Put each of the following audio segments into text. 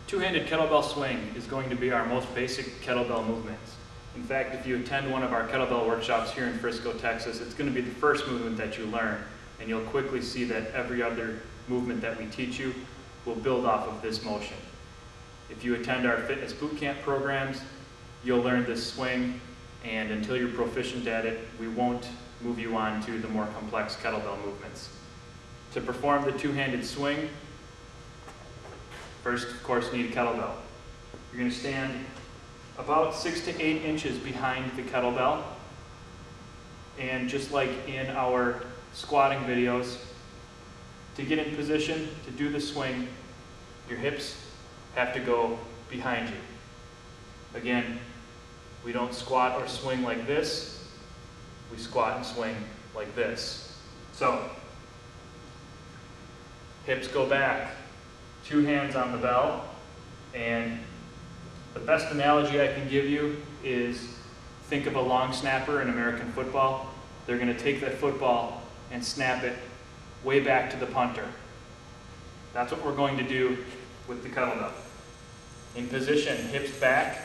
Two-handed kettlebell swing is going to be our most basic kettlebell movements. In fact, if you attend one of our kettlebell workshops here in Frisco, Texas, it's going to be the first movement that you learn, and you'll quickly see that every other movement that we teach you will build off of this motion. If you attend our fitness boot camp programs, you'll learn this swing, and until you're proficient at it, we won't move you on to the more complex kettlebell movements. To perform the two-handed swing, first, of course, you need a kettlebell. You're going to stand about 6 to 8 inches behind the kettlebell. And just like in our squatting videos, to get in position to do the swing, your hips have to go behind you. Again, we don't squat or swing like this. We squat and swing like this. So, hips go back. 2 hands on the bell, and the best analogy I can give you is think of a long snapper in American football. They're going to take that football and snap it way back to the punter. That's what we're going to do with the kettlebell. In position, hips back,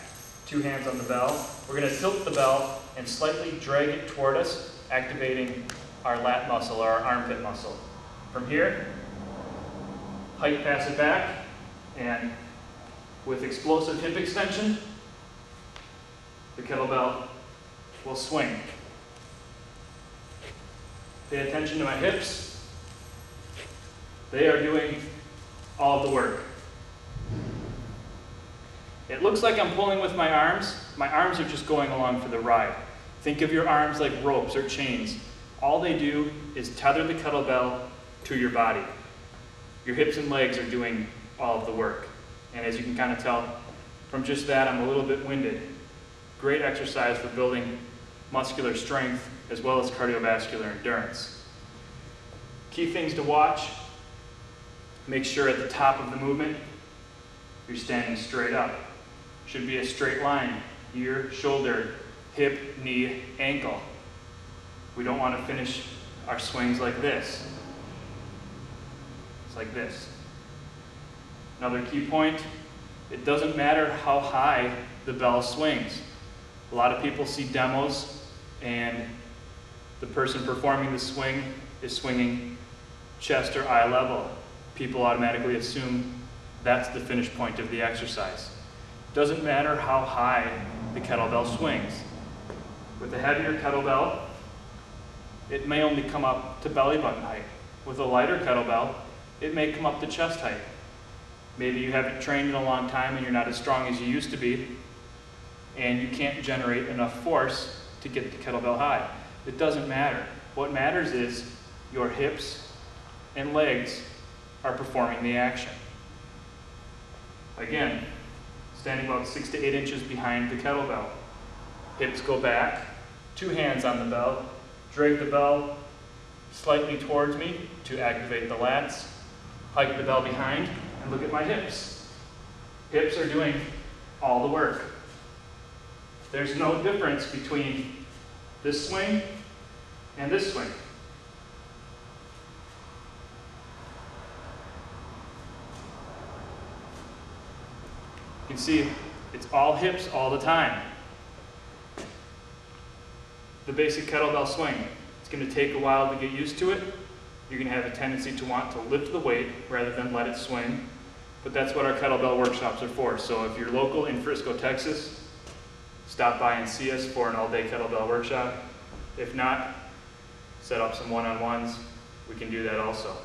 2 hands on the bell. We're going to tilt the bell and slightly drag it toward us, activating our lat muscle, or our armpit muscle. From here, height pass it back, and with explosive hip extension, the kettlebell will swing. Pay attention to my hips. They are doing all of the work. It looks like I'm pulling with my arms. My arms are just going along for the ride. Think of your arms like ropes or chains. All they do is tether the kettlebell to your body. Your hips and legs are doing all of the work. And as you can kind of tell from just that, I'm a little bit winded. Great exercise for building muscular strength as well as cardiovascular endurance. Key things to watch: make sure at the top of the movement you're standing straight up. Should be a straight line, ear, shoulder, hip, knee, ankle. We don't want to finish our swings like this. It's like this. Another key point, it doesn't matter how high the bell swings. A lot of people see demos and the person performing the swing is swinging chest or eye level. People automatically assume that's the finish point of the exercise. Doesn't matter how high the kettlebell swings. With a heavier kettlebell, it may only come up to belly button height. With a lighter kettlebell, it may come up to chest height. Maybe you haven't trained in a long time and you're not as strong as you used to be, and you can't generate enough force to get the kettlebell high. It doesn't matter. What matters is your hips and legs are performing the action. Again, standing about 6 to 8 inches behind the kettlebell. Hips go back, 2 hands on the bell, drag the bell slightly towards me to activate the lats, hike the bell behind, and look at my hips. Hips are doing all the work. There's no difference between this swing and this swing. You can see it's all hips all the time. The basic kettlebell swing. It's going to take a while to get used to it. You're going to have a tendency to want to lift the weight rather than let it swing. But that's what our kettlebell workshops are for. So if you're local in Frisco, Texas, stop by and see us for an all-day kettlebell workshop. If not, set up some one-on-ones. We can do that also.